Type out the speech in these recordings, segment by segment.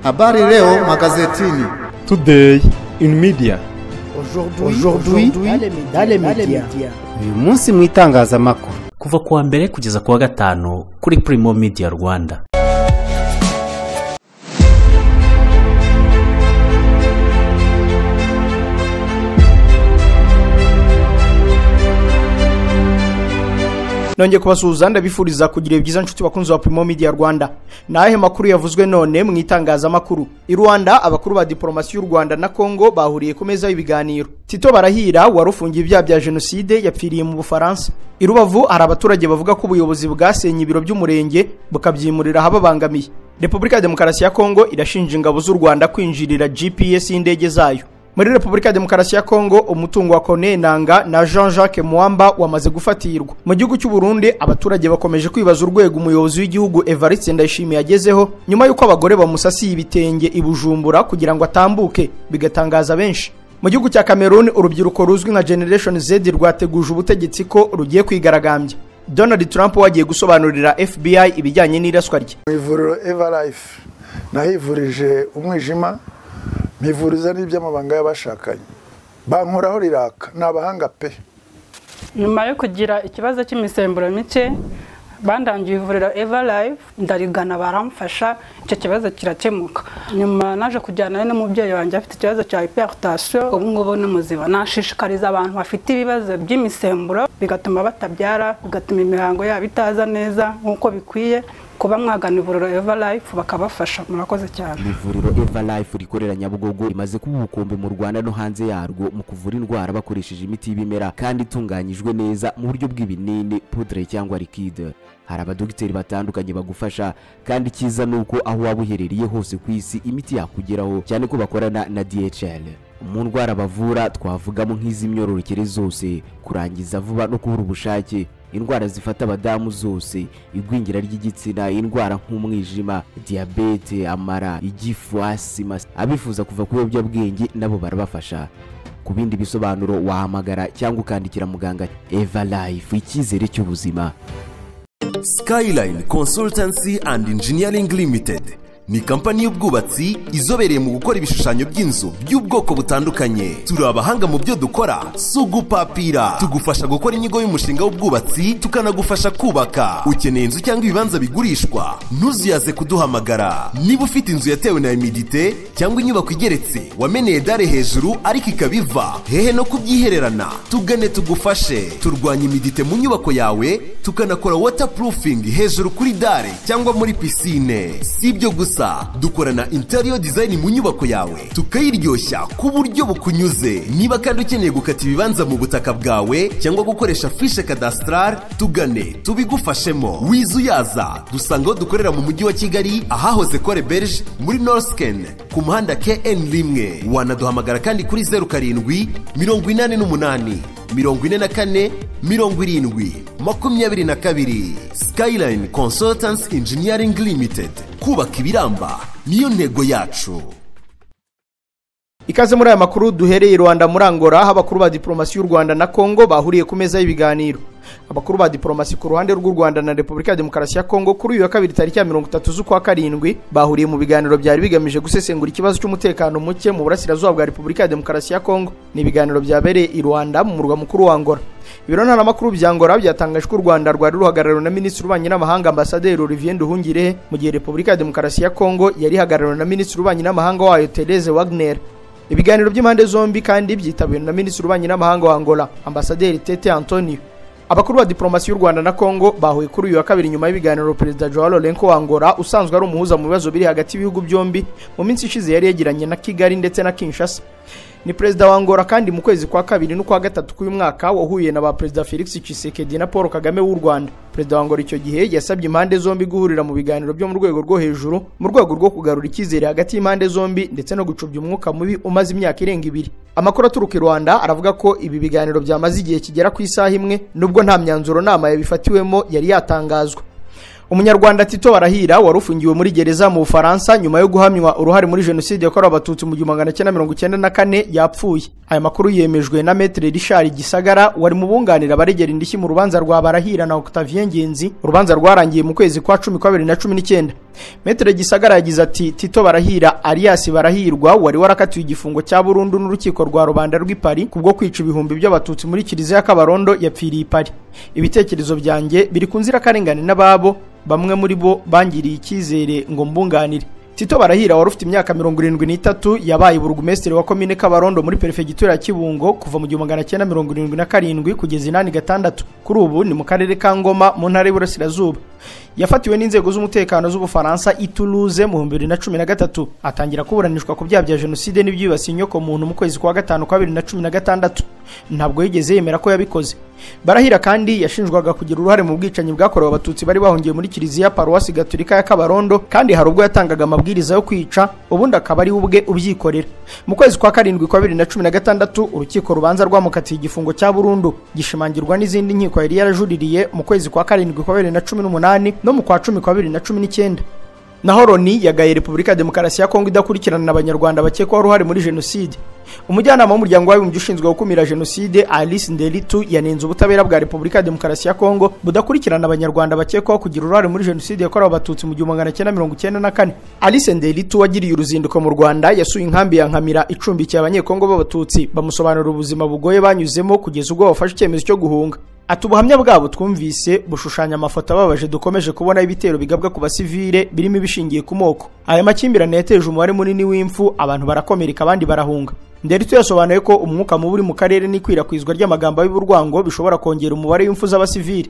Habari leo magazetini. Today in media. Aujourd'hui dans les médias. Uyu munsi mu itangazamakuru. Kuva kuwa mbere kugeza kuwa gatanu kuri Primo Media Rwanda. Nonge kubasuhuza ndabifuriza kugira ibyiza nshuti bakunzi wa Primo Media Rwanda. Nahe makuru yavuzwe none mu itangazamakuru. I Rwanda abakuru ba diplomasi y'u Rwanda na Kongo bahuriye ku meza y'ibiganiro. Tito Barahira warufungiye ibyaha bya genocide yapfiriye mu Bufaransa. I Rubavu hari abaturage bavuga ko ubuyobozi bwasenye ibiro by'umurenge bukabyimurira hababangamiye. Repubulika ya Demokarasi ya Kongo irashinja ingabo z'u Rwanda kwinjirira GPS y'indege zayo. Muri Repubulika ya Demokarasi ya Kongo umutungo wa Kone Nanga na Jean-Jacques Muamba wamaze gufatirwa. Mu gihugu cy'u Burundi abaturage bakomeje kwibaza urwego umuyobozi w'igihugu Evariste Ndayishimiye yagezeho nyuma yuko abagore bamusasiye ibitenge i Bujumbura kugira ngo atambuke bigatangaza benshi. Mu gihugu cya Cameroon urubyiruko ruzwi nka Generation Z rwateguje ubutegetsi ko rugiye kwigaragambya. Donald Trump wagiye gusobanurira FBI ibijyanye n'iraswa rye. Ivuriro Everlife nahivurije umwijima mivuriza n'iby'amabanga y'abashakanye bankoraho riraka nabahanga pe. Nyuma yo kugira ikibazo cy'imisemburo mike bandangiye ivuriro Everlife ndarigana baramfasha icyo kibazo kirakemuka. Nyuma naje kujyana n'umubyeyi wanjye afite ikibazo cya hypertension ubu ngubu n'umuziba. Nashishikariza abantu bafite ibibazo by'imisemburo bigatuma batabyara bigatuma imihango yabo itaza neza nkuko bikwiye kuba mwagana ivuriro Everlife bakabafasha. Murakoze cyane. Ivuriro Everlife rikorera Nyabugogo imaze kuba ubukombe mu Rwanda no hanze yarwo mu kuvura indwara bakoresheje imiti y'ibimera kandi itunganyijwe neza mu buryo bw'ibinini, poudre cyangwa liquide. Hari abadogiteri batandukanye bagufasha kandi kiza nuko aho waba uherereye hose ku isi imiti yakugeraho cyane ko bakorana na DHL. Mu ndwara bavura twavugamo nk'iz'imyororokere zose, kurangiza vuba no kubura ubushake, indwara zifata abadamu zose, igwingira ry'igitsina, indwara nk'umwijima, diabete, amara, igifu, asima. Abifuza kuva ku biyobyabwenge nabo barabafasha. Ku bindi bisobanuro wahamagara cyangwa ukandikira muganga. Everlife, icyizere cy'ubuzima. Skyline Consultancy and Engineering Limited ni kampani y'ubwubatsi izobereye mu gukora ibishushanyo by'inzu by'ubwoko butandukanye. Turi abahanga mu byo dukora, sugupapira. Tugufasha gukora inyigo y'umushinga w'ubwubatsi, tukanagufasha kubaka. Ukeneye inzu cyangwa ibibanza bigurishwa, ntuzuyaze kuduhamagara. Niba ufite inzu yatewe na humidite cyangwa inyubako igeretse wameneye dare hejuru ariko ikabiva, hehe no kubyihererana, tugane tugufashe. Turwanya humidite mu nyubako yawe, tukanakora waterproofing hejuru kuri dare cyangwa muri piscine. Sibyo gusa, dukorana interior design mu nyubako yawe tukayiryoshya ku buryo bukunyuze. Niba kandi ukeneye gukata ibibanza mu butaka bwawe cyangwa gukoresha fiche cadastral, tugane tubigufashemo. Wizuyaza dusangaho dukorera mu mujyi wa Kigali ahahoze Kore Berge muri Norsken ku muhanda KN1. Wanaduhamagara kandi kuri 07 88 44 70 Skyline Consultants Engineering Limited. Kubaka ibiramba niyo ntego yacu. Ikaze muri aya makuru duhereye Rwanda muri Angola abakuru ba diplomasi y'u Rwanda na Kongo bahuriye ku meza y'ibiganiro. Abakuru ba diplomasi ku ruhande rw'u Rwanda na Repubulika ya Demokarasi ya Kongo kuri uyu wa kabiri tariki ya 30 z'ukwa karindwi bahuriye mu biganiro byari bigamije gusesengura ikibazo cy'umutekano muke mu burasirazuba bwa Repubulika ya Demokarasi ya Kongo. Ni ibiganiro byabereye i Rwanda mu murwa mukuru wa Angola. Ibiro ntaramakuru bya Angola byatangajwe ko u Rwanda rwari ruhagarariwe na Minisitiri w'Ububanyi n'Amahanga Ambasaderi Olivier Nduhungirehe, mu gihe Repubulika ya Demokarasi ya Kongo yari hagarariwe na Minisitiri w'Ububanyi n'Amahanga wayo Therese Wagner. Ibiganiro by'impande zombi kandi byitabiriwe na Minisitiri w'Ububanyi n'Amahanga wa Angola Ambasaderi Tete Antonio. Abakuru ba diplomasi y'u Rwanda na Kongo bahuye kuri uyu wa kabiri nyuma y'ibiganiro Perezida Joao Lourenço wa Angola usanzwe ari umuhuza mu bibazo biri hagati y'ibihugu byombi mu minsi ishize yari yegeranye na Kigali ndetse na Kinshasa. Ni Perezida wa Angola kandi mu kwezi kwa kabiri no kwa gatatu k'uyu mwaka wahuye na ba Perezida Felix Tshisekedi na Paul Kagame w'u Rwanda. Perezida wa Angola icyo gihe yasabye impande zombi guhurira mu biganiro byo mu rwego rwo hejuru mu rwego rwo kugarura icyizere hagati y'impande zombi ndetse no gucubya umwuka mubi umaze imyaka irenga 2. Amakuru aturuka i Rwanda aravuga ko ibi biganiro byamaze igihe kigera ku isaha imwe nubwo nta myanzuro nama yabifatiwemo yari yatangazwa. Umunyarwanda Tito Barahira wari ufungiwe muri gereza mu Bufaransa nyuma yo guhamywa uruhare muri jenoside yakorewe abatutsi mu 1994 yapfuye. Aya makuru yemejwe na Maître Richard Gisagara wari mu bunganira abaregera indishyi mu rubanza rwa Barahira na Octavien Ngenzi, urubanza rwarangiye mu kwezi kwa 10 kwa 2019. Maître Gisagara yagize ati Tito Barahira alias Barahirwa wari warakatiwe igifungo cya burundu n'urukiko rwa rubanda rw'i Paris kubwo kwica ibihumbi by'abatutsi muri Kiliziya ya Kabarondo yapfiriye i Paris. Ibitekerezo byanjye biri kunzira karengane n'ababo, bamwe muri bo bangiriye icyizere ngo mbunganire. Tito Barahira wari ufite imyaka 73 yabaye burugumestre wa commune Kabarondo muri prefegitura ya Kibungo kuva mu 1977 kugeza 86. Kuri ubu ni mu karere ka Ngoma mu ntara y'Iburasirazuba. Yafatiwe n'inzego z'umutekano z'Ubufaransa i Toulouse mu 2013. Atangira kuburanishwa ku byaha bya jenoside n'ibyibasiye inyoko muntu mu kwezi kwa 5 kwa 2016. Ntabwo yigeze yemera ko yabikoze. Barahira kandi yashinjwaga kugira uruhare mu bwicanyi bwakorewe abatutsi bari bahungiye muri Kiliziya Paruwasi Gatolika ya Kabarondo, kandi hari ubwo yatangaga amabwiriza yo kwica, ubundi akaba ari ubwe ubyikorera. Mu kwezi kwa 7 kwa 2016 urukiko rubanza rwamukatiye igifungo cya burundu, gishimangirwa n'izindi nkiko yari yarajuririye mu kwezi kwa 7 kwa 2018 no mu kwa 10 kwa 2019. Naho Loni yagaye Repubulika ya Demokarasi ya Kongo idakurikirana n'abanyarwanda bakekwaho uruhare muri jenoside. Umujyanama w'umuryango w'abibumbye ushinzwe gukumira jenoside Alice Ndelitu yanenze ubutabera bwa Repubulika ya Demokarasi ya Kongo budakurikirana abanyarwanda bakekwaho kugira uruhare muri jenoside yakorewe abatutsi mu 1994. Alice Ndelitu wagiriye uruzinduko mu Rwanda yasuye inkambi ya Nkamira icumbikiye abanyekongo b'abatutsi, bamusobanurira ubuzima bugoye banyuzemo kugeza ubwo bafashe icyemezo cyo guhunga. Ati ubuhamya bwabo twumvise bushushanya amafoto ababaje dukomeje kubona ibitero bigabwa ku basivile birimo ibishingiye ku moko. Aya makimbirane yateje umubare munini w'imfu, abantu barakomereka abandi barahunga. Ndelitu yasobanuye ko umwuka mubi uri mu karere n'ikwirakwizwa ry'amagambo y'uburwango bishobora kongera umubare w'imfu z'abasivile.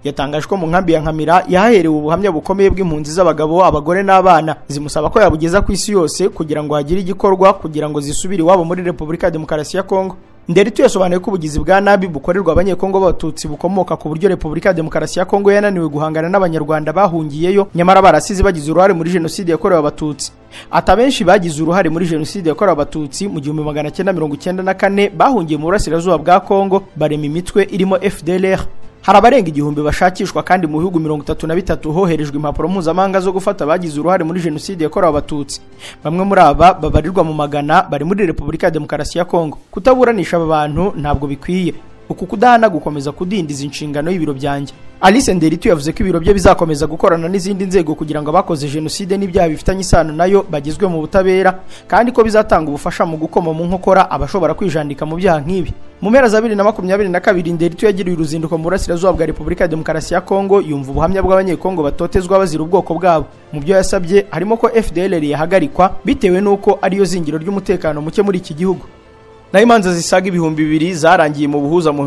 Yatangaje ko mu nkambi ya Nkamira yaherewe ubuhamya bukomeye bw'impunzi z'abagabo, abagore n'abana, zimusaba ko yabugeza ku isi yose kugira ngo hagire igikorwa kugira ngo zisubire iwabo muri Repubulika ya Demokarasi ya Kongo. Ndelitu yasobanuye ko ubugizi bwa nabi bukorerwa abanyekongo b'abatutsi bukomoka ku buryo Repubulika ya Demokarasi ya Kongo yananiwe guhangana n'abanyarwanda bahungiyeyo, nyamara barasize bagize uruhare muri jenoside yakorewe abatutsi. Atabenshi bagize uruhare muri jenoside yakorewe abatutsi mu 1994 bahungiye mu burasirazuba bwa Kongo, barema imitwe irimo FDLR. Hari abarenga igihumbi bashakishwa kandi mu bihugu 33 hoherejwe impapuro mpuzamahanga zo gufata abagize uruhare muri jenoside yakorewe abatutsi. Bamwe muri aba babarirwa mu magana bari muri Repubulika ya Demokarasi ya Kongo. Kutaburanisha aba bantu ntabwo bikwiye, uku kudahana gukomeza kudindiza inshingano y'ibiro byanjye. Alice Ndelitu yavuze ko ibiro bye bizakomeza gukorana n'izindi nzego kugira ngo abakoze jenoside n'ibyaha bifitanye isano nayo bagezwe mu butabera, kandi ko bizatanga ubufasha mu gukoma mu nkokora abashobora kwijandika mu byaha nk'ibi. Mu mpera za 2022 Ndelitu yagiriye uruzinduko mu burasirazuba bwa Repubulika ya Demokarasi ya Kongo, yumva ubuhamya bw'abanyekongo batotezwa bazira ubwoko bwabo. Mu byo yasabye harimo ko FDLR yahagarikwa bitewe n'uko ariyo zingiro ry'umutekano muke muri iki gihugu. Na imanza zisaga ibihumbi 2 zarangiye mu buhuza mu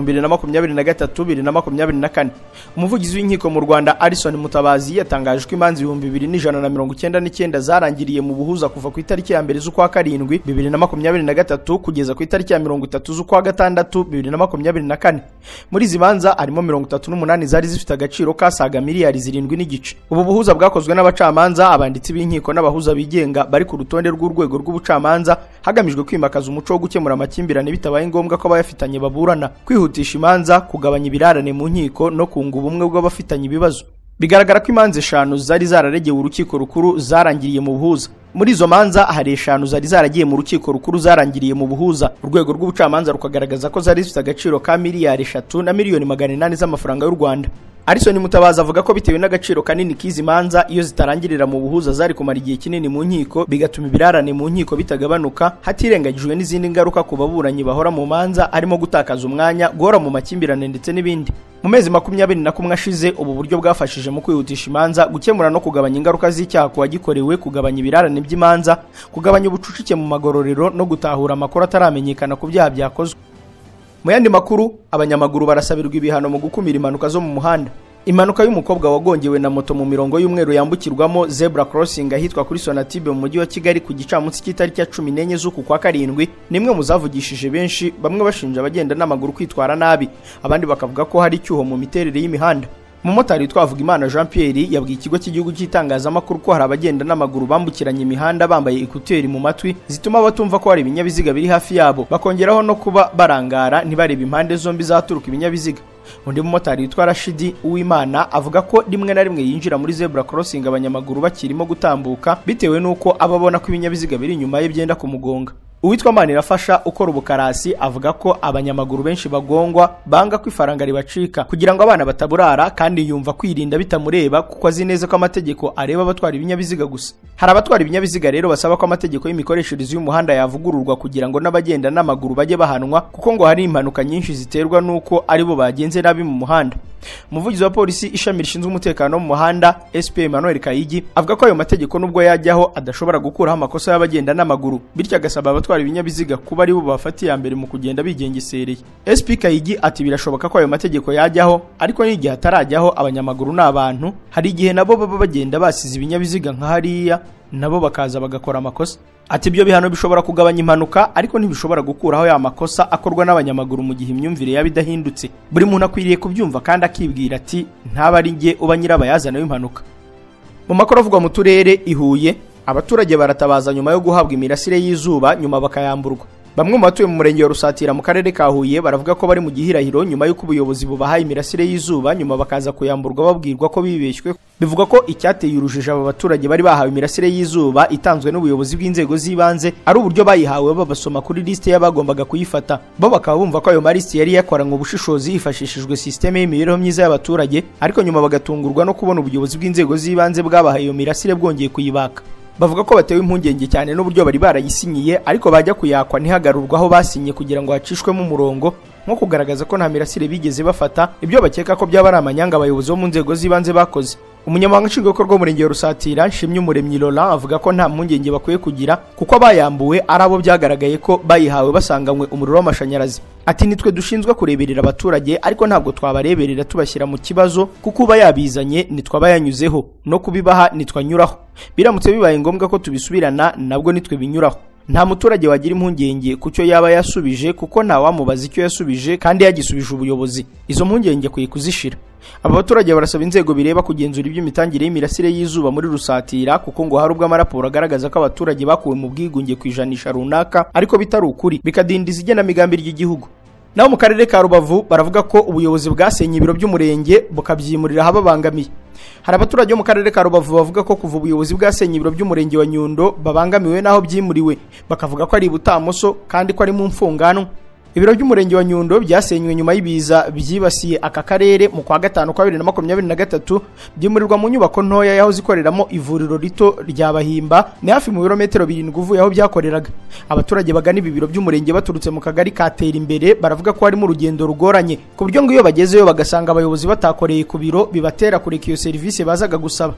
2023-2024. Umuvugizi w'inkiko mu Rwanda Alison Mutabazi yatangaje ko imanza 2199 zarangiriye mu buhuza kuva ku itariki ya 1 z'ukwa 7 2023 kugeza ku itariki ya 30 z'ukwa 6 2024. Muri izi manza harimo 38 zari zifite agaciro kasaga miliyari 7 n'igice. Ubu buhuza bwakozwe n'abacamanza, abanditsi b'inkiko n'abahuza bigenga bari ku rutonde rw'urwego rw'ubucamanza, hagamijwe kwimakaza umuco wo gukemura amakimbirane bitabaye ngombwa ko abayafitanye baburana, kwihutisha imanza, kugabanya ibirarane mu nkiko no kunga ubumwe bw'abafitanye ibibazo. Bigaragara ko imanza 5 zari zararegeye urukiko rukuru zarangiriye mu buhuza. Muri izo manza hari 5 zari zaragiye mu rukiko rukuru zarangiriye mu buhuza. Urwego rw'ubucamanza rukagaragaza ko zari zifite agaciro ka miliyari 3 na miliyoni 800 z'amafaranga y'u Rwanda. Alison Mutabazi avuga ko bitewe n'agaciro kanini k'izi manza iyo zitarangirira mu buhuza zari kumara igihe kinini mu nkiko, bigatuma ibirarane mu nkiko bitagabanuka, hatirengagijwe n'izindi ngaruka ku baburanyi bahora mu manza arimo gutakaza umwanya, guhora mu makimbirane ndetse n'ibindi. Mu mezi 21 ashize ubu buryo bwafashije mu kwihutisha imanza, gukemura no kugabanya ingaruka z'icyaha ku wagikorewe, kugabanya ibirarane by'imanza, kugabanya ubucucike mu magororero no gutahura amakuru ataramenyekana ku byaha byakozwe. Mu yandi makuru, abanyamaguru barasabirwa ibihano mu gukumira impanuka zo mu muhanda. Impanuka y'umukobwa wagongewe na moto mu mirongo y'umweru yambukirwamo zebra crossing ahitwa kuri Sonatube mu mujyi wa Kigali ku gicamunsi cy'itariki ya 14 z'uku kwa 7 nimwe muzavugishije benshi, bamwe bashinja abagenda n'amaguru kwitwara nabi, abandi bakavuga ko hari icyuho mu miterere y'imihanda. Umumotari twavuga Imana Jean Pierre yabwiye ikigo cy'igihugu cy'itangazamakuru ko hari abagenda n'amaguru bambukiranye imihanda bambaye ekuteri mu matwi zituma batumva ko hari ibinyabiziga biri hafi yabo, bakongeraho no kuba barangara ntibareba impande zombi zaturuka ibinyabiziga. undi mumotari witwa Rashidi Uwimana avuga ko rimwe na rimwe yinjira muri zebra crossing abanyamaguru bakirimo gutambuka bitewe nuko ababona ko ibinyabiziga biri inyuma ye byenda kumugonga. Uwitwa Manirafasha ukora ubukarasi avuga ko abanyamaguru benshi bagongwa banga ko ifaranga ribacika kugira ngo abana bataburara, kandi yumva kwirinda bitamureba kuko azi neza ko amategeko areba abatwara ibinyabiziga gusa. Hari abatwara ibinyabiziga rero basaba ko amategeko y'imikoreshereze y'umuhanda yavugururwa kugira ngo n'abagenda n'amaguru bajye bahanwa, kuko ngo hari impanuka nyinshi ziterwa nuko aribo bagenze nabi mu muhanda. Umuvugizi wa polisi ishami rishinzwe umutekano mu muhanda SP Emmanuel Kayigi avuga ko ayo mategeko nubwo yajyaho adashobora gukuraho amakosa y'abagenda n'amaguru, bityo agasaba abatwara ibinyabiziga kuba aribo bafatiye mbere mu kugenda bigengesereye. SP Kayigi ati birashoboka ko ayo mategeko yajyaho, ariko n'igihe atarajyaho abanyamaguru n'abantu hari igihe nabo baba bagenda basize ibinyabiziga nka hariya nabo bakaza bagakora amakosa. Ati ibyo bihano bishobora kugabanya impanuka ariko ntibishobora gukuraho ya makosa akorwa n'abanyamaguru mu gihe imyumvire yabidahindutse. Buri muntu akwiriye kubyumva kandi akibwira ati ntaba ari nge uba nyirabayazana w'impanuka. Mu makuru avugwa mu turere i Huye, abaturage baratabaza nyuma yo guhabwa imirasire y'izuba nyuma bakayamburwa. Bamwe mu batuye mu murenge wa Rusatira mu karere ka Huye baravuga ko bari mu gihirahiro nyuma y'uko ubuyobozi bubahaye imirasire y'izuba nyuma bakaza kuyamburwa babwirwa ko bibeshywe. Bivuga ko icyateye urujijo aba baturage bari bahawe imirasire y'izuba itanzwe n'ubuyobozi bw'inzego z'ibanze ari uburyo bayihawe babasoma kuri liste y'abagombaga kuyifata. Bo bakaba bumva ko ayo mariste yari yakoranywe ubushishozi hifashishijwe systeme y'imibereho myiza y'abaturage, ariko nyuma bagatungurwa no kubona ubuyobozi bw'inzego z'ibanze bwabahaye iyo mirasire bwongeye kuyibaka. Bavuga ko batewe impungenge cyane n'uburyo bari barayisinyiye, ariko bajya kuyakwa ntihagarurwa aho basinye kugira ngo hacishwemo umurongo nko kugaragaza ko nta mirasire bigeze bafata, ibyo bakeka ko byaba ari amanyanga abayobozi bo mu nzego z'ibanze bakoze. Umunyamabanga nshingwabikorwa w'umurenge wa Rusatira Nshimyumuremyi Laurent avuga ko nta mpungenge bakwiye kugira kuko abayambuwe ari abo byagaragaye ko bayihawe basanganywe umuriro w'amashanyarazi. Ati nitwe dushinzwe kureberera abaturage ariko ntabwo twabareberera tubashyira mu kibazo kuko uba yabizanye nitwe bayanyuzeho no kubibaha nitwanyuraho, biramutse bibaye ngombwa ko tubisubirana nabwo nitwe binyuraho. Nta muturage wagira impungenge kucyo yaba yasubije kuko nta wamubaza icyo yasubije kandi yagisubije ubuyobozi. Izo mpungenge kwiye kuzishira. Aba baturage barasaba inzego bireba kugenzura iby'imitangire y'imirasire y'izuba muri Rusatira kuko ngo hari ubwo amaraporo agaragaza ko abaturage bakuwe mu bwigunge kwijanisha runaka ariko bitari ukuri bikadindiza igenamigambi ry'igihugu. Naho mu karere ka Rubavu baravuga ko ubuyobozi bwasenye ibiro by'umurenge bukabyimurira hababangamiye. Hari abaturage bo mu karere ka Rubavu bavuga ko kuva ubuyobozi bwasenye ibiro by'umurenge wa Nyundo babangamiwe naho byimuriwe, bakavuga ko ari butamoso kandi ko ari mu mfunganwa. Ibiro by'umurenge wa Nyundo byasenywe nyuma y'ibiza byibasiye aka karere mu kwa gatanu kwa 2023, byimurirwa mu nyubako ntoya yaho zikoreramo ivuriro rito rya Bahimba, ni hafi mu birometero 7 uvuye aho byakoreraga. Abaturage bagana ibi biro by'umurenge baturutse mu kagari Katera imbere baravuga ko harimo urugendo rugoranye ku buryo ngo iyo bagezeyo bagasanga abayobozi batakoreye ku biro bibatera kureka iyo serivisi bazaga gusaba.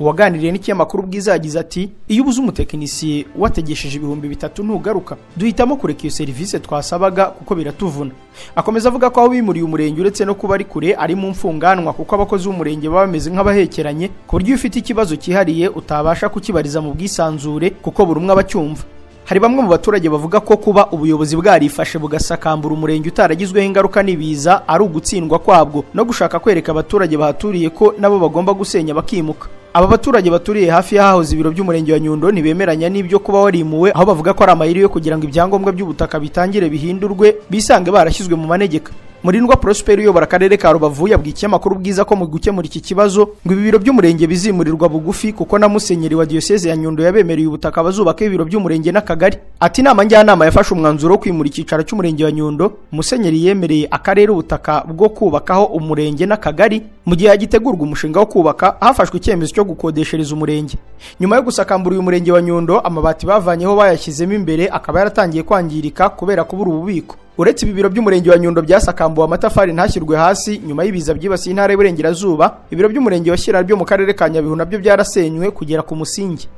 Uwaganiriye n'ikinyamakuru Bwiza yagize ati iyo ubuze umutekinisiye wategesheje 3,000 ntugaruka, duhitamo kureka iyo serivisi twasabaga kuko biratuvuna. Akomeza avuga ko aho bimuriye umurenge uretse no kuba ari kure ari mu mfunganwa kuko abakozi b'umurenge baba bameze nk'abahekeranye ku buryo ufite ikibazo kihariye utabasha kukibariza mu bwisanzure kuko buri umwe abacyumva. Hari bamwe mu baturage bavuga ko kuba ubuyobozi bwarifashe bugasakambura umurenge utaragizweho ingaruka n'ibiza ari ugutsindwa kwabwo no gushaka kwereka abaturage bahaturiye ko nabo bagomba gusenya bakimuka. Aba baturage baturiye hafi y'ahahoze ibiro by'umurenge wa Nyundo ntibemeranya n'ibyo kuba warimuwe, aho bavuga ko ari amayiri yo kugira ngo ibyangombwa by'ubutaka bitangire bihindurwe bisange barashyizwe mu manegeka. Murindwa Prosper uyobora akarere ka Rubavu yabwiye ikinyamakuru Bwiza ko mu gukemura iki kibazo ngo ibi biro by'umurenge bizimurirwa bugufi kuko na musenyeri wa diocese ya Nyundo yabemereye ubutaka bazubaka ibiro by'umurenge n'akagari. Ati inama njyanama yafashe umwanzuro wo kwimura icyicaro cy'umurenge wa Nyundo, musenyeri yemereye akarere ubutaka bwo kubakaho umurenge n'akagari mu gihe yagitegurwa umushinga wo kubaka hafashwe icyemezo cyo gukodeshereza umurenge. Nyuma yo gusakambura uyu murenge wa Nyundo, amabati bavanyeho bayashyizemo imbere akaba yaratangiye kwangirika kubera kubura ububiko. Uretse ibi biro by'umurenge wa Nyundo byasakambuwe amatafari ntashyirwe hasi nyuma y'ibiza byibasiye intara y'Iburengerazuba, ibiro by'umurenge wa Shyira byo mu karere ka Nyabihu nabyo byarasenywe kugera ku musingi.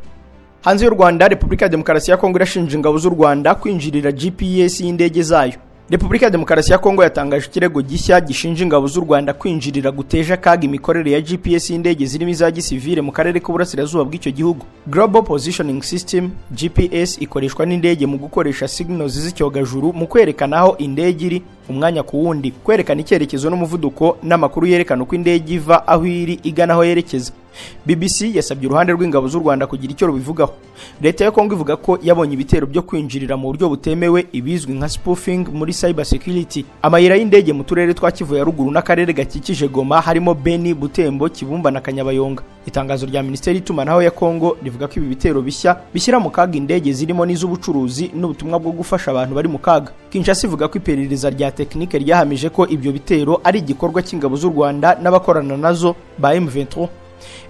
Hanze y'u Rwanda, Repubulika ya Demokarasi ya Kongo irashinja ingabo z'u Rwanda kwinjirira GPS y'indege zayo. Repubulika ya Demokarasi ya Kongo yatangaje ikirego gishya gishinja ingabo z'u Rwanda kwinjirira guteje akaga imikorere ya GPS y'indege zirimo iza gisivile mu karere k'uburasirazuba bw'icyo gihugu. Global Positioning System GPS ikoreshwa n'indege mu gukoresha signals z'icyogajuru mu kwerekana aho indege iri umwanya ku wundi, kwerekana icyerekezo n'umuvuduko n'amakuru yerekana uko indege iva aho iri igana aho yerekeza. BBC yasabye uruhande rw'ingabo z'u Rwanda kugira icyo rubivugaho. Leta ya Kongo ivuga ko yabonye ibitero byo kwinjirira mu buryo butemewe ibizwi nka spoofing muri cyber security amayira y'indege mu turere twa Kivu ya ruguru n'akarere gakikije Goma harimo Beni, Butembo, Kibumba na Kanyabayonga. Itangazo rya Minisiteri y'itumanaho ya Kongo rivuga ko ibi bitero bishya bishyira mu kaga indege zirimo n'iz'ubucuruzi n'ubutumwa bwo gufasha abantu bari mu kaga. Kinshasa ivuga ko iperereza rya tekinike ryahamije ko ibyo bitero ari igikorwa cy'ingabo z'u Rwanda n'abakorana nazo ba M23.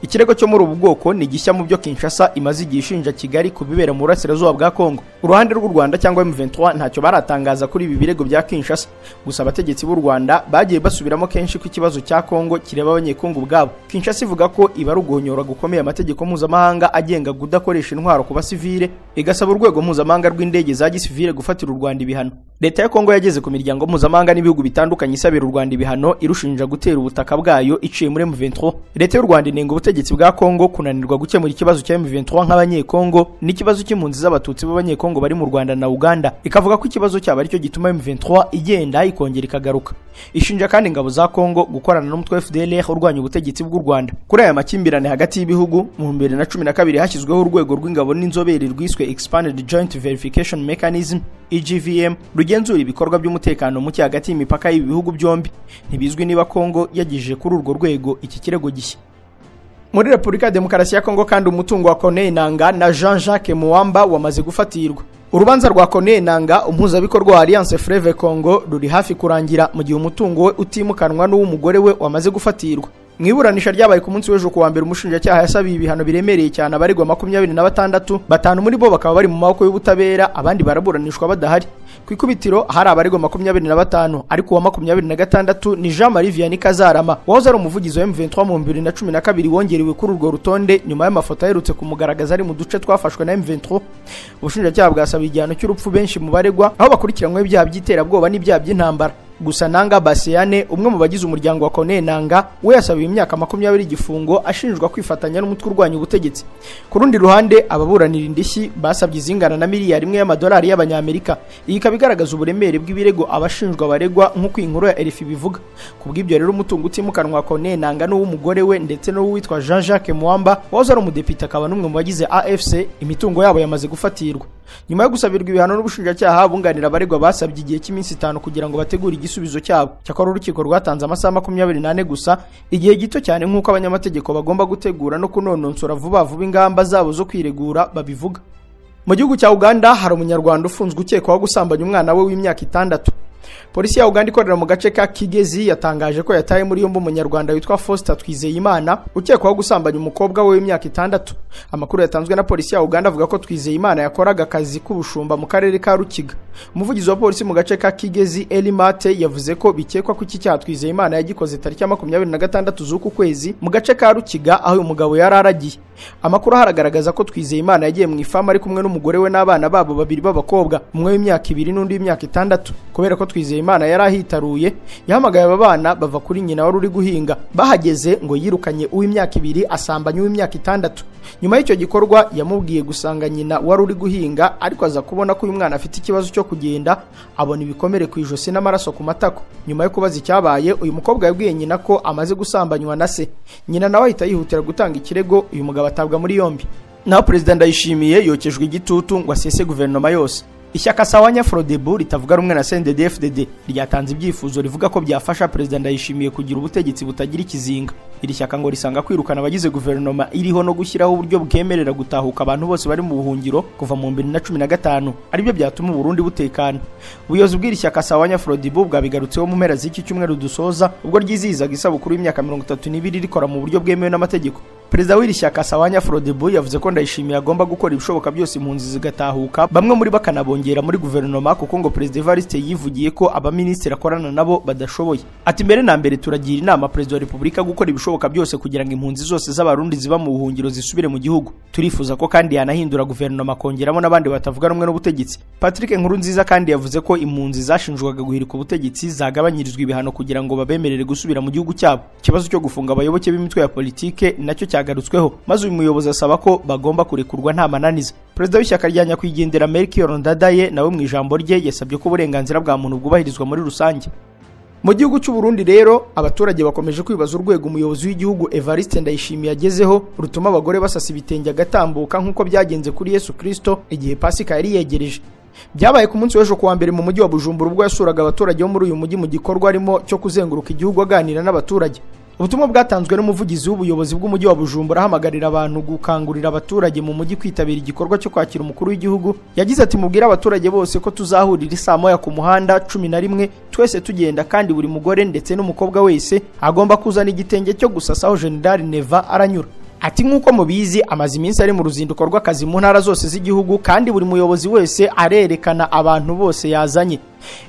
Ikirego cyo muri ubu bwoko ni gishya mu byo Kinshasa imaze igihe ishinja Kigali kubibera mu burasirazuba bwa Kongo. Uruhande rw'u Rwanda cyangwa M23 ntacyo baratangaza kuri ibi birego bya Kinshasa. Gusa abategetsi b'u Rwanda bagiye basubiramo kenshi ko ikibazo cya Kongo kireba abanyekongo ubwabo. Kinshasa ivuga ko iba ruguhonyora gukomeye amategeko mpuzamahanga agenga kudakoresha intwaro ku basivile, igasaba urwego mpuzamahanga rw'indege za gisivile gufatira u Rwanda ibihano. Leta ya Kongo yageze ku miryango mpuzamahanga n'ibihugu bitandukanye isabira u Rwanda ibihano irushinja gutera ubutaka bwayo iciye muri M23. Leta y'u Rwanda inenga ubutegetsi bwa Kongo kunanirwa gukemura ikibazo cya M23 nk'abanyekongo n'ikibazo cy'impunzi z'abatutsi b'abanyekongo bari mu Rwanda na Uganda, ikavuga ko ikibazo cyaba aricyo gituma M23 igenda ikongera ikagaruka. Ishinja kandi ingabo za Kongo gukorana n'umutwe FDLR urwanya ubutegetsi bw'u Rwanda. Kuri aya makimbirane hagati y'ibihugu mu 2012 hashyizweho urwego rw'ingabo n'inzobere rwiswe Expanded Joint Verification Mechanism EGVM rugenzura ibikorwa by'umutekano muke hagati y'imipaka y'ibihugu byombi. Ntibizwi niba Kongo yagije kuri urwo rwego iki kirego gishya. Muri Repubulika ya Demokarasi ya Kongo kandi umutungo wa Corneille Nangaa na Jean-Jacques Muamba wamaze gufatirwa. Urubanza rwa Corneille Nangaa umpuzabikorwa wa Alliance Fleuve Congo ruri hafi kurangira mu gihe umutungo we utimukanwa n'uw'umugore we wamaze gufatirwa. Mwiburanisha ryabaye ku munsi w'ejo kuwa mbere umushinjacyaha yasabiye ibihano biremereye cyane abaregwa 26, batanu muri bo bakaba bari mu maboko y'ubutabera, abandi baraburanishwa badahari. Ku ikubitiro hari abaregwa 25 ariko uwa 26 ni Jean-Marie Vianney Kazarama wahoze ari umuvugizi wa M23 mu 2012 wongerewe kuri urwo rutonde nyuma y'amafoto aherutse kumugaragaza ari mu duce twafashwe na M23. Ubushinjacyaha bwasabiye igihano cy'urupfu benshi mu baregwa aho bakurikiranywe ibyaha by'iterabwoba n'ibyaha by'intambara. Gusa Nanga Basiane umwe mu bagize umuryango wa Corneille Nangaa we yasabiye imyaka 20 igifungo ashinjwa kwifatanya n'umutwe urwanya ubutegetsi. Ku rundi ruhande ababuranira indishyi basabye izingana na miliyari imwe y'amadolari y'abanyamerika. Iyi kabigaragaza uburemere bw'ibirego abashinjwa baregwa nk'uko inkuru ya RFI bivuga. Kubw'ibyo rero umutungo utimukanwa wa Corneille Nangaa n'uw'umugore we ndetse n'uwitwa Jean-Jacques Muamba wahoze ari umudepite akaba n'umwe mu bagize AFC imitungo yabo yamaze gufatirwa. Nyuma yo gusabirwa ibihano n'ubushinjacyaha bunganira abaregwa basabye igihe cy'iminsi 5 kugira ngo bategure igisubizo cyabo. Cyakora urukiko rwatanze amasaha 24 gusa, igihe gito cyane nk'uko abanyamategeko bagomba gutegura no kunononsora vuba ingamba zabo zo kwiregura babivuga. Mu gihugu cya Uganda hari umunyarwanda ufunzwe ukekwaho gusambanya umwana we w'imyaka 6. Polisi ya Uganda ikorera mu gace ka Kigezi yatangaje ko yataye muri yombi umunyarwanda witwa Foster Twizeyimana ukekwaho gusambanya umukobwa we w'imyaka 6. Amakuru yatanzwe na polisi ya Uganda avuga ko Twizeyimana yakoraga akazi k'ubushumba mu karere ka Rukiga. Umuvugizi wa polisi mu gace ka Kigezi Elimate yavuze ko bikekwa ko iki cyaha Twizeyimana yagikoze tariki ya 26 z'uku kwezi mu gace ka Rukiga aho uyu mugabo yararagiye. Amakuru haragaragaza ko Twizeyimana yagiye mu ifamu ari kumwe n'umugore we n'abana babo babiri b'abakobwa, umwe w'imyaka 2 n'undi w'imyaka 6. Kubera ko Twizeyimana yari ahitaruye yahamagaye aba bana bava kuri nyina wari uri guhinga. Bahageze ngo yirukanye uw'imyaka 2 asambanya uw'imyaka 6. Nyuma y'icyo gikorwa yamubwiye gusanga nyina wari uri guhinga, ariko aza kubona ko uyu mwana afite ikibazo cyo kugenda, abona ibikomere ku ijosi n'amaraso ku matako. Nyuma yo kubaza icyabaye, uyu mukobwa yabwiye nyina ko amaze gusambanywa na se. Nyina nawe ahita yihutira gutanga ikirego, uyu mugabo atabwa muri yombi. Naho Perezida Ndayishimiye yokejwe igitutu ngo asese guverinoma yose. Ishyaka Sawanya Frodebu ritavuga rumwe na CNDD-FDD ryatanze ibyifuzo rivuga ko byafasha Perezida Ndayishimiye kugira ubutegetsi butagira ikizinga. Iri shyaka ngo risanga kwirukana abagize guverinoma iriho no gushyiraho uburyo bwemerera gutahuka abantu bose bari mu buhungiro kuva mu 2015 aribyo byatuma Burundi butekana. Ubuyobozi bw'iri shyaka Sawanya Frodebu bwabigarutseho mu mpera z'iki cyumweru dusoza ubwo ryizihizaga isabukuru y'imyaka 32 rikora mu buryo bwemewe n'amategeko. Perezida w'iri shyaka Sawanya Frodebu yavuze ko Ndayishimiye agomba gukora ibishoboka byose impunzi zigatahuka, bamwe muri bakanabongera muri guverinoma kuko ngo Perezida Evariste yivugiye ko abaministeri akorana nabo badashoboye. Ati mbere na mbere turagira inama Perezida wa Repubulika gukora ibishoboka byose kugira ngo impunzi zose z'abarundi ziba mu buhungiro zisubire mu gihugu. Turifuza ko kandi yanahindura guverinoma kongeramo n'abandi batavuga rumwe n'ubutegetsi. Patrick Nkurunziza kandi yavuze ko impunzi zashinjwaga guhirika ubutegetsi zagabanyirizwa ibihano kugira ngo babemerere gusubira mu gihugu cyabo. Ikibazo cyo gufunga abayoboke b'imitwe ya politike nacyo cyagarutsweho, maze uyu muyobozi asaba ko bagomba kurekurwa nta mananiza. Perezida w'ishyaka rya Nyakwigendera Melchior Ndadaye nawe mu ijambo rye yasabye ko uburenganzira bwa muntu bwubahirizwa muri rusange. Mu gihugu cy'u Burundi rero abaturage bakomeje kwibaza urwego umuyobozi w'igihugu Evariste Ndayishimiye yagezeho rutuma abagore basasa ibitenge agatambuka nk'uko byagenze kuri Yesu Kristo igihe Pasika yari yegereje. Byabaye ku munsi w'ejo kuwa mbere mu mujyi wa Bujumbura ubwo yasuraga abaturage bo muri uyu mujyi mu gikorwa arimo cyo kuzenguruka igihugu aganira n'abaturage. Ubutumwa bwatanzwe n'umuvugizi w'ubuyobozi bw'umujyi wa Bujumbura ahamagarira abantu gukangurira abaturage mu mujyi kwitabira igikorwa cyo kwakira umukuru w'igihugu. Yagize ati mubwira abaturage bose ko tuzahurira saa moya ku muhanda 11 twese tugenda, kandi buri mugore ndetse n'umukobwa wese agomba kuzana igitenge cyo gusasaho General Neva aranyura. Ati nk'uko mubizi amazi iminsi ari mu ruzinduko rw'akazi mu ntara zose z'igihugu, kandi buri muyobozi wese arerekana abantu bose yazanye.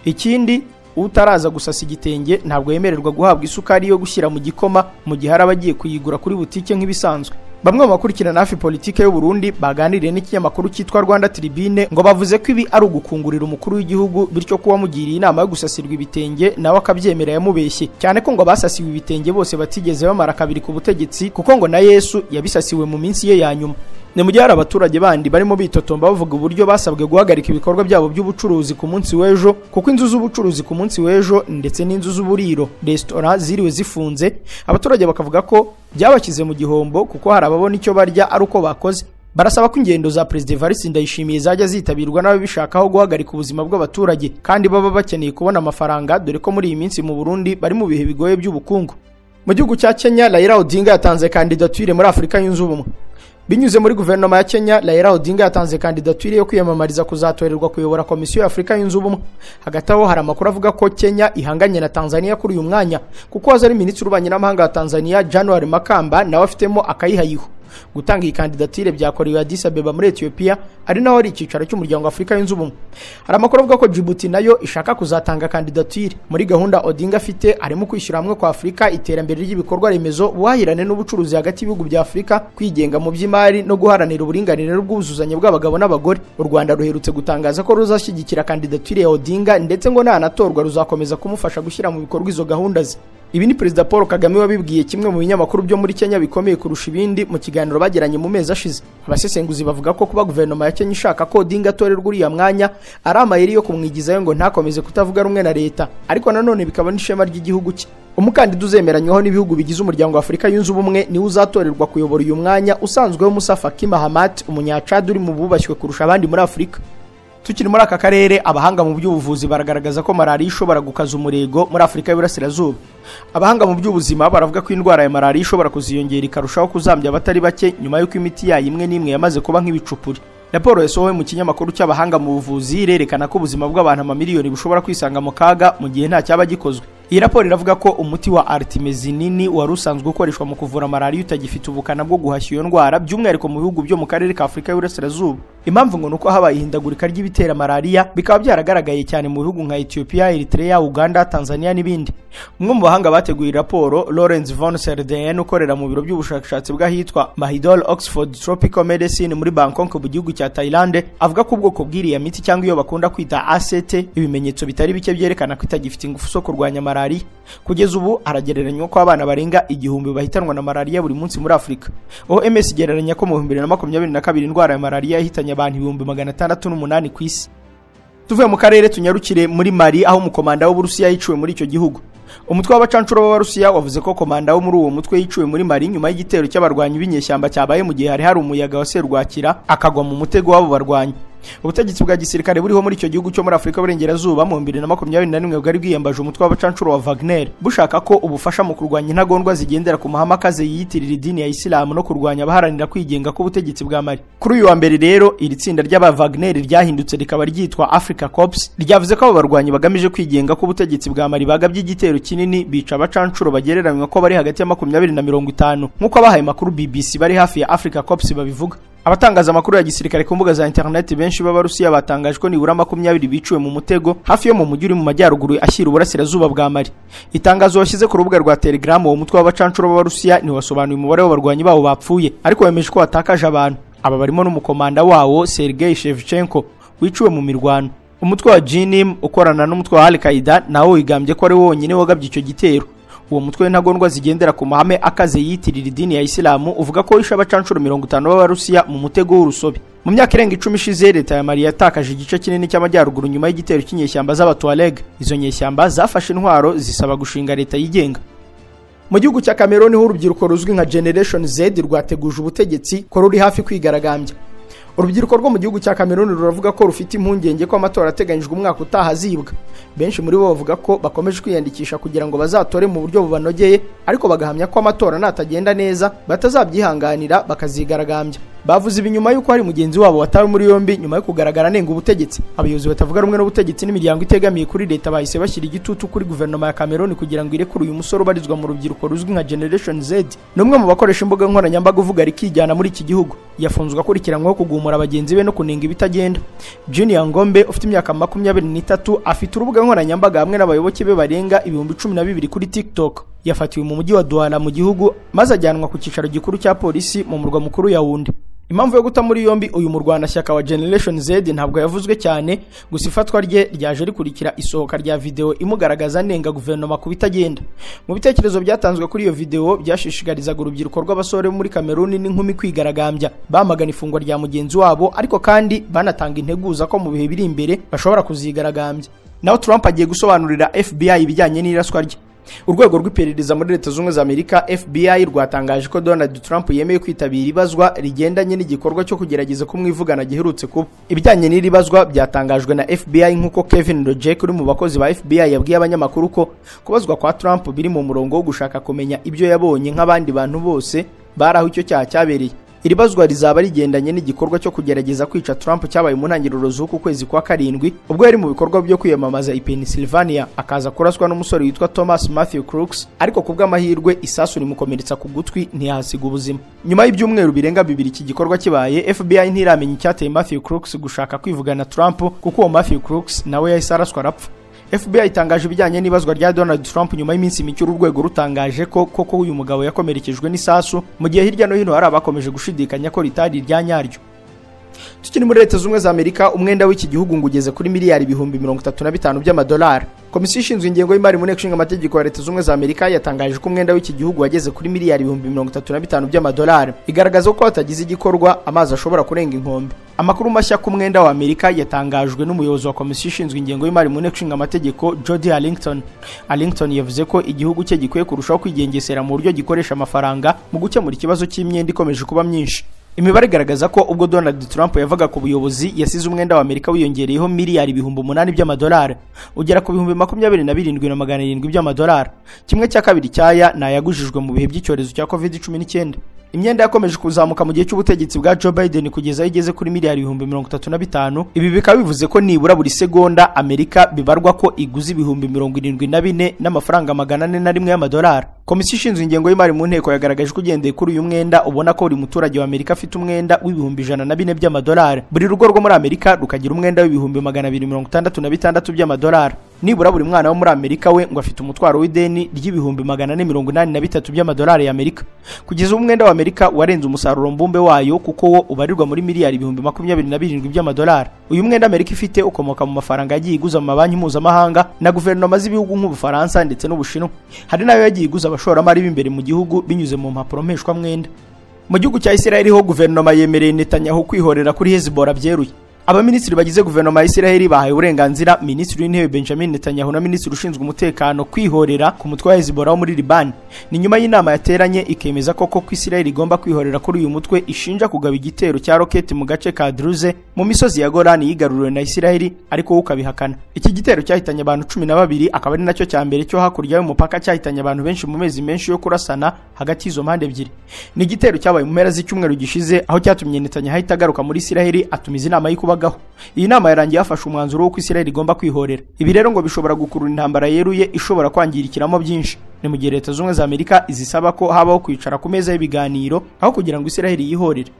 Ikindi utaraza gusasa igitenge ntabwo yemererwa guhabwa isukari yo gushyira mu gikoma mu gihe araba agiye kuyigura kuri butike nk'ibisanzwe. Bamwe mu bakurikirana hafi politike y'u Burundi baganiriye n'ikinyamakuru cyitwa Rwanda Tribune ngo bavuze ko ibi ari ugukungurira umukuru w'igihugu, bityo kuba mugiriye inama yo gusasirwa ibitenge nawe akabyemera yamubeshye, cyane ko ngo basasiwe ibitenge bose batigeze bamara kabiri ku butegetsi, kuko ngo na Yesu yabisasiwe mu minsi ye ya nyuma. Ni mu gihe hari abaturage bandi barimo bitotomba bavuga uburyo basabwe guhagarika ibikorwa byabo by'ubucuruzi ku munsi w'ejo, kuko inzu z'ubucuruzi ku munsi w'ejo ndetse n'inzu z'uburiro restaurant ziriwe zifunze. Abaturage bakavuga ko byabakize mu gihombo kuko hari ababona icyo barya ari uko bakoze. Barasaba ko ingendo za President Evariste Ndayishimiye zajya zitabirwa n'ababishakaho guhagarika ubuzima bw'abaturage kandi baba bakeneye kubona amafaranga, dore ko muri iyi minsi mu Burundi bari mu bihe bigoye by'ubukungu. Mu gihugu cya Kenya, Raila Odinga yatanze kandidature muri Afurika yunze ubumwe. Binyuze muri guverinoma ya Kenya, Raila Odinga yatanze kandidature yo kwiyamamariza kuzatorerwa kuyobora komisiyo ya Afurika yunze ubumwe. Hagati aho hari amakuru avuga ko Kenya ihanganye na Tanzania kuri uyu mwanya, kuko azari minisitiri w'ububanyi n'amahanga wa Tanzania January Makamba nawe afitemo akayihayiho. Gutanga iyi kandidatire byakorewe Addis Abeba muri Ethiopia, ari naho ari icyicaro cy'umuryango wa Afurika yunze ubumwe. Hari amakuru avuga ko Djibouti nayo ishaka kuzatanga kandidatire. Muri gahunda Odinga afite arimo kwishyura hamwe kwa Afurika iterambere ry'ibikorwa remezo, ubuhahirane n'ubucuruzi hagati y'ibihugu bya Afurika, kwigenga mu by'imari no guharanira uburinganire n'ubwuzuzanye bw'abagabo n'abagore. U Rwanda ruherutse gutangaza ko ruzashyigikira kandidatire ya Odinga, ndetse ngo nanatorwa ruzakomeza kumufasha gushyira mu bikorwa izo gahunda ze. Ibi ni Perezida Paul Kagame wabibwiye kimwe mu binyamakuru byo muri Kenya bikomeye kurusha ibindi mu kiganiro bagiranye mu mezi ashize. Abasesenguzi bavuga ko kuba guverinoma ya Kenya ishaka ko Odinga atorerwa uriya mwanya ari amayeri yo kumwigizayo ngo ntakomeze kutavuga rumwe na leta, ariko nanone bikaba n'ishema ry'igihugu cye. Umukandida uzemeranywaho n'ibihugu bigize umuryango wa Afurika yunze ubumwe niwe uzatorerwa kuyobora uyu mwanya, usanzweho Musa Faki Mahamat, umunyacad uri mu bubashywe kurusha abandi muri Afurika. Tukiri muri aka karere, abahanga mu by'ubuvuzi baragaragaza ko malaria ishobora gukaza umurego muri Afurika y'Iburasirazuba. Abahanga mu by'ubuzima baravuga ko indwara ya malaria ishobora kuziyongera ikarushaho kuzambya abatari bake nyuma y'uko imiti yayo imwe n'imwe yamaze kuba nk'ibicupuri. Raporo yasohowe mu kinyamakuru cy'abahanga mu buvuzi irerekana ko ubuzima bw'abantu amamiliyoni bushobora kwisanga mu kaga mu gihe nta cyaba gikozwe. Iyi raporo iravuga ko umuti wa artemisinin wari usanzwe ukoreshwa mu kuvura malaria utagifite ubukana bwo guhashya iyo ndwara, by'umwihariko mu bihugu byo mu karere ka Afurika y'Iburasirazuba. Impamvu ngo nuko habaye ihindagurika ry'ibitera malaria, bikaba byaragaragaye cyane mu bihugu nka Ethiopia, Eritrea, Uganda, Tanzania n'ibindi. Umwe mu bahanga bateguye raporo, Lawrence von Serden, ukorera mu biro by'ubushakashatsi bw'ahitwa Mahidol Oxford Tropical Medicine muri Bangkok mu gihugu cya Thailand, avuga ko ubwoko bw'iriya miti cyangwa iyo bakunda kwita ACT ibimenyetso bitari bike byerekana ko itagifite ingufu zo kurwanya malaria. Kugeza ubu aragereranywa ko abana barenga 1000 bahitanwa na malaria buri munsi muri Afurika. OMS igereranya ko mu 2022 indwara ya malaria yahitanye abantu 608 ku isi. Tuvuye mu karere tunyarukire muri Mali, aho umukomanda w'Uburusiya yiciwe muri icyo gihugu. Umutwe w'abacancuro b'Abarusiya wavuze ko komanda wo muri uwo mutwe yiciwe muri Mali nyuma y'igitero cy'abarwanyi b'inyeshyamba cyabaye mu gihe hari umuyaga wa serwakira akagwa mu mutego w'abo barwanyi. Ubutegetsi bwa gisirikare buriho muri icyo gihugu cyo muri Afurika y'Uburengerazuba mu 2021 bwari bwiyambaje umutwe w'abacancuro wa Wagner bushaka ko ubufasha mu kurwanya intagondwa zigendera ku mahame akaze yiyitirira idini ya Islam no kurwanya abaharanira kwigenga k'ubutegetsi bwa Mali. Kuri uyu wa mbere rero iri tsinda ry'aba Wagner ryahindutse rikaba ryitwa Africa Corps, ryavuze ko abo barwanyi bagamije kwigenga k'ubutegetsi bwa Mali bagabye igitero kinini bica abacancuro bagereranywa ko bari hagati ya 20 na 50 nk'uko abahaye makuru BBC bari hafi ya Africa Corps babivuga. Abatangaza amakuru ya gisirikare ku mbuga za internet benshi b'Abarusiya batangaje ko nibura 20 biciwe mu mutego hafi yo mu mujyi uri mu majyaruguru ashyira uburasirazuba bwa Mali. Itangazo washyize ku rubuga rwa Telegram uwo mutwe w'abacancuro b'Abarusiya ni wasobanuye umubare w'abarwanyi babo bapfuye, ariko bemeje ko watakaje abantu. Aba barimo n'umukomanda wawo Sergei Shevchenko wiciwe mu mirwano. Umutwe wa Jinim ukorana n'umutwe wa Al-Qaeda nawo wigambye ko ari wonyine wagabye icyo gitero. uwo mutwe w'intagondwa zigendera ku mahame akaze yitirira idini ya Isilamu uvuga ko wishe abacanshuro 50 b'Abarusiya mu mutego w'urusobe. Mu myaka irenga 10 ishize leta ya Mali yatakaje igice kinini cy'amajyaruguru nyuma y'igitero cy'inyeshyamba z'Abatuareg. Izo nyeshyamba zafashe intwaro zisaba gushinga leta yigenga. Mu gihugu cya Cameroon ho urubyiruko ruzwi nka Generation Z rwateguje ubutegetsi ko ruri hafi kwigaragambya. Urubyiruko rwo mu gihugu cya Cameroon ruravuga ko rufite impungenge ko amatora ateganyijwe umwaka utaha azibwa. Benshi muri bo bavuga ko bakomeje kwiyandikisha kugira ngo bazatore mu buryo bubanogeye, ariko bagahamya ko amatora natagenda neza batazabyihanganira bakazigaragambya. Bavuze ibi nyuma yuko hari mugenzi wabo watawe muri yombi nyuma yo kugaragara nenga ubutegetsi. Abayobozi batavuga rumwe n'ubutegetsi n'imiryango itegamiye kuri leta bahise bashyira igitutu kuri guverinoma ya Cameroon kugira ngo irekure uyu musore ubarizwa mu rubyiruko ruzwi nka Generation Z. N'umwe mu bakoresha imbuga nkoranyambaga uvuga rikijyana muri iki gihugu yafunzwe akurikiranyweho kugumura abagenzi be no kunenga ibitagenda. Junior Ngombe ufite imyaka 23 afite urubuga nkoranyambaga hamwe n'abayoboke be barenga 12,000 kuri TikTok. Yafatiwe mu mujyi wa Douala mu gihugu maze ajyanwa ku cyicaro gikuru cya polisi mu murwa mukuru Yaoundé. Impamvu yo guta muri yombi uyu murwanashyaka wa Generation Z ntabwo yavuzwe cyane, gusa ifatwa rye ryaje rikurikira isohoka rya video imugaragaza nenga guverinoma ku bitagenda. Mu bitekerezo byatanzwe kuri iyo video byashishikarizaga urubyiruko rw'abasore muri Cameroon n'inkumi kwigaragambya, bamagana ifungwa rya mugenzi wabo, ariko kandi banatanga integuza ko mu bihe biri imbere bashobora kuzigaragambya. Naho Trump agiye gusobanurira FBI ibijyanye n'iraswa rye. Urwego rw'iperereza muri Leta Zunze za Amerika FBI rwatangaje ko Donald Trump yemeye kwitabira ibazwa rigendanye n'igikorwa cyo kugerageza kumwivugana giherutse kuba. Ibijyanye n'iribazwa byatangajwe na FBI nk'uko Kevin Rojek uri mu bakozi ba FBI yabwiye abanyamakuru ko kubazwa kwa Trump biri mu murongo wo gushaka kumenya ibyo yabonye nk'abandi bantu bose baraho icyo cyaha cyabereye. Iribazwa rizaba rigendanye n'igikorwa cyo kugerageza kwica Trump cyabaye mu ntangiriro z'uku kwezi kwa karindwi ubwo yari mu bikorwa byo kwiyamamaza i Pennsylvania akaza kuraswa n'umusore witwa Thomas Matthew Crooks, ariko kubw'amahirwe isasu rimukomeretsa ku gutwi ntiyahasiga ubuzima. Nyuma y'ibyumweru birenga 2 iki gikorwa kibaye, FBI ntiramenya icyateye Matthew Crooks gushaka kwivugana Trump kuko uwo Matthew Crooks nawe yahise araswa arapfa. FBI itangaje ibijyanye n'ibazwa rya Donald Trump nyuma y'iminsi mike urwego rutangaje ko koko uyu mugabo yakomerekejwe n'isasu, mu gihe hirya no hino hari abakomeje gushidikanya ko ritari rya nyaryo. Tukiri muri Leta Zunze za Amerika, umwenda w'iki gihugu ngugeze kuri miliyari 35 by'amadolari. Komisiyo ishinzwe ingengo y'imari mu nteko ishinga amategeko ya Leta Zunze za Amerika yatangaje ko umwenda w'iki gihugu wageze kuri miliyari 35 by'amadolari, igaragaza ko hatagize igikorwa amazi ashobora kurenga inkombe. Amakuru mashya ku mwenda wa Amerika yatangajwe n'umuyobozi wa komisiyo ishinzwe ingengo y'imari mu nteko ishinga amategeko Jody Arlington. Arlington yavuze ko igihugu cye gikwiye kurushaho kwigengesera mu buryo gikoresha amafaranga mu gukemura ikibazo cy'imyenda ikomeje kuba myinshi. Imibare igaragaza ko ubwo Donald Trump yavaga ku buyobozi yasize umwenda wa Amerika wiyongereyeho miliyari 800 by'amadolari, ugera ku 27,700 by'amadolari. Kimwe cya kabiri cyaya nayagujijwe mu bihe by'icyorezo cya COVID-19. Imyenda yakomeje kuzamuka mu gihe cy'ubutegetsi bwa Joe Biden kugeza igeze kuri miliyari 35,000. Ibi bikaba bivuze ko nibura buri segonda Amerika bibarwa ko iguze 74 n'amafaranga 401 y'amadolari. Komisiyo ishinzwe ingengo y'imari mu nteko yagaragaje ko ugendeye kuri uyu mwenda ubona ko buri muturage wa Amerika afite umwenda w'104 by'amadolari. Buri rugo rwo muri Amerika rukagira umwenda w'266 by'amadolari. Nibura buri mwana wo muri Amerika we ngo afite umutwaro w'ideni ry'483 by'amadolari ya Amerika. Kugeza umwenda wa Amerika warenze umusaruro mbumbe wayo kuko wo ubarirwa muri miliyari 27 by'amadolari. Uyu mwenda Amerika ifite ukomoka mu mafaranga yagiye iguza mu mabanki mpuzamahanga na guverinoma z'ibihugu nk'Ubufaransa ndetse n'Ubushinwa. Hari nayo yagiye iguza abashoramari b'imbere mu gihugu binyuze mu mpapuro mpeshwa mwenda. Mu gihugu cya Israel ho guverinoma yemereye Netanyahu kwihorera kuri Hezbollah byeruye. Abaminisitiri bagize guverinoma ya Israel bahaye uburenganzira Minisitiri w'Intebe Benjamin Netanyahu na Minisitiri ushinzwe umutekano kwihorera ku mutwe wa Hezbollah muri Liban. Ni nyuma y'inama yateranye ikemeza ko Israel igomba kwihorera kuri uyu mutwe ishinja kugaba igitero cya roketi mu gace ka Druze mu misozi ya Golan yigaruriwe na Israel, ariko ukabihakana. Iki gitero cyahitanye abantu 12, akaba ari nacyo cya mbere cyo hakurya y'umupaka cyahitanye abantu benshi mu mezi menshi yo kurasana hagati y'izo mpande ebyiri. Ni igitero cyabaye mu mpera z'icyumweru gishize aho cyatumye Netanyahu ahita agaruka muri Israel atumiza inama y'ikuba. Iyi nama yarangiye yafashe umwanzuro wo Israel igomba kwihorera. Ibi rero ngo bishobora gukurura intambara yeruye ishobora kwangirikiramo byinshi. Ni mu gihe Leta Zunze za Amerika izisaba ko habaho kwicara ku meza y'ibiganiro aho kugira ngo Israel yihorere.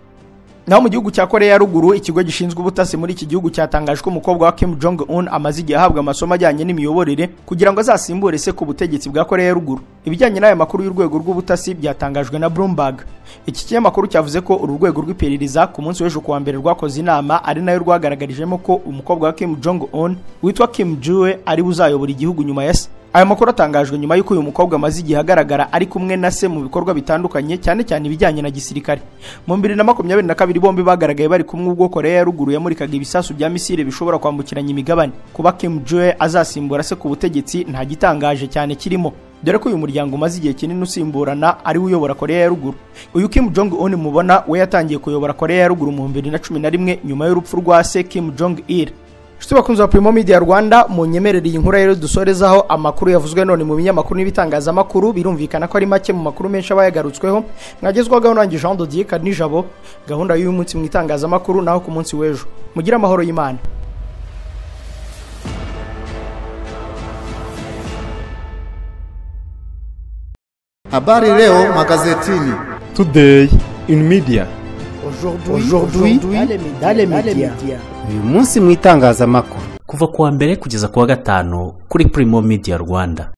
Naho mu gihugu cya Korea ya Ruguru, ikigo gishinzwe ubutasi muri iki gihugu cyatangaje ko umukobwa wa Kim Jong Un amaze igihe ahabwa amasomo ajyanye n'imiyoborere kugira ngo azasimbure se ku butegetsi bwa Korea ya Ruguru. Ibijyanye n'aya makuru y'urwego rw'ubutasi byatangajwe na Bloomberg. Iki kinyamakuru cyavuze ko uru rwego rw'iperereza ku munsi w'ejo kuwa mbere rwakoze inama ari nayo rwagaragarijemo ko umukobwa wa Kim Jong Un witwa Kim Jue ari buzayobora igihugu nyuma ya se. aya makuru atangajwe nyuma y'uko uyu mukobwa amaze igihe agaragara ari kumwe na se mu bikorwa bitandukanye cyane cyane ibijyanye na gisirikare. Mu 2022 bombi bagaragaye bari kumwe ubwo Korea ya ruguru yamurikaga ibisasu bya misile bishobora kwambukiranya imigabane. Kuba Kim Jong azasimbura se ku butegetsi nta gitangaje cyane kirimo, dore ko uyu muryango umaze igihe kinini usimburana ari uyobora Korea ya ruguru. Uyu Kim Jong Un mubona we yatangiye kuyobora Korea ya ruguru mu 2011 nyuma y'urupfu rwa se Kim Jong Il. Shiti bakunze wa Primo Media Rwanda, mu nyemerere iyi nkuru rero dusorezaho amakuru yavuzwe none mu binyamakuru n'ibitangazamakuru. Birumvikana ko ari make mu makuru menshi abayagarutsweho. Mwagezwaho nanjye Jean Dodier Kanijabo. Gahunda y'uyu munsi mu itangazamakuru naho ku munsi w'ejo. Mugira amahoro y'Imana. Habari leo magazetini. Today in media. Aujourd'hui dans les médias. Uyu munsi mu itangazamakuru. Kuva kuwa mbere kugeza kuwa gatanu kuri Primo Media Rwanda.